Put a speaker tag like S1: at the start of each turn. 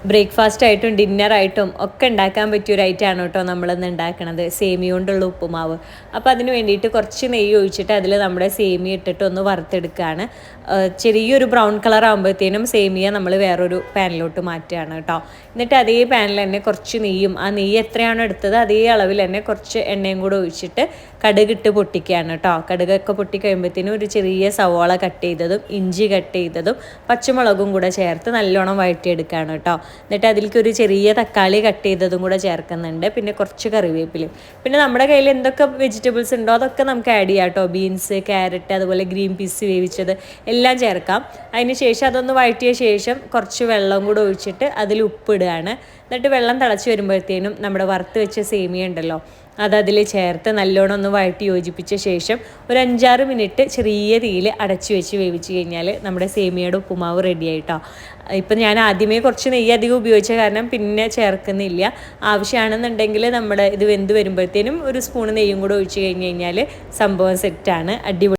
S1: Breakfast ആയിട്ടും ഡിന്നറായിട്ടും ഒക്കെ ഉണ്ടാക്കാൻ പറ്റിയൊരു ഐറ്റമാണ് കേട്ടോ നമ്മളിന്ന് ഉണ്ടാക്കുന്നത്, സേമിയ കൊണ്ടുള്ള ഉപ്പുമാവ്. അപ്പോൾ അതിന് വേണ്ടിയിട്ട് കുറച്ച് നെയ്യ് ഒഴിച്ചിട്ട് അതിൽ നമ്മുടെ സേമിയ ഇട്ടിട്ട് ഒന്ന് വറുത്തെടുക്കുകയാണ്. ചെറിയൊരു ബ്രൗൺ കളർ ആകുമ്പോഴത്തേനും സേമിയ നമ്മൾ വേറൊരു പാനിലോട്ട് മാറ്റുകയാണ് കേട്ടോ. എന്നിട്ട് അതേ പാനിൽ തന്നെ കുറച്ച് നെയ്യും, ആ നെയ്യ് എത്രയാണോ എടുത്തത് അതേ അളവിൽ തന്നെ കുറച്ച് എണ്ണയും കൂടെ ഒഴിച്ചിട്ട് കടുകിട്ട് പൊട്ടിക്കുകയാണ് കേട്ടോ. കടുകൊക്കെ പൊട്ടി കഴിയുമ്പോഴത്തേനും ഒരു ചെറിയ സവാള കട്ട് ചെയ്തതും ഇഞ്ചി കട്ട് ചെയ്തതും പച്ചമുളകും കൂടെ ചേർത്ത് നല്ലോണം വഴറ്റിയെടുക്കുകയാണ് കേട്ടോ. എന്നിട്ട് അതിലേക്ക് ഒരു ചെറിയ തക്കാളി കട്ട് ചെയ്തതും കൂടെ ചേർക്കുന്നുണ്ട്. പിന്നെ കുറച്ച് കറിവേപ്പിലയും, പിന്നെ നമ്മുടെ കയ്യിൽ എന്തൊക്കെ വെജിറ്റബിൾസ് ഉണ്ടോ അതൊക്കെ നമുക്ക് ആഡ് ചെയ്യാം കേട്ടോ. ബീൻസ്, ക്യാരറ്റ്, അതുപോലെ ഗ്രീൻ പീസ് വേവിച്ചത് എല്ലാം ചേർക്കാം. അതിന് ശേഷം അതൊന്ന് വഴറ്റിയ ശേഷം കുറച്ച് വെള്ളം കൂടെ ഒഴിച്ചിട്ട് അതിൽ ഉപ്പിടുകയാണ്. എന്നിട്ട് വെള്ളം തിളച്ച് വരുമ്പോഴത്തേനും നമ്മുടെ വറുത്ത് വെച്ച സേമിയ ഉണ്ടല്ലോ അതതിൽ ചേർത്ത് നല്ലോണം ഒന്ന് വഴറ്റി യോജിപ്പിച്ച ശേഷം ഒരു 5-6 മിനിറ്റ് ചെറിയ തീയിൽ അടച്ചു വെച്ച് വേവിച്ച് കഴിഞ്ഞാൽ നമ്മുടെ സേമിയയുടെ ഉപ്പുമാവ് റെഡി ആയിട്ടോ. ഇപ്പം ഞാൻ ആദ്യമേ കുറച്ച് നെയ്യ് അധികം ഉപയോഗിച്ച കാരണം പിന്നെ ചേർക്കുന്നില്ല. ആവശ്യമാണെന്നുണ്ടെങ്കിൽ നമ്മുടെ ഇത് വെന്ത് വരുമ്പോഴത്തേനും ഒരു സ്പൂൺ നെയ്യും കൂടെ ഒഴിച്ച് കഴിഞ്ഞ് കഴിഞ്ഞാൽ സംഭവം സെറ്റാണ്, അടിപൊളി.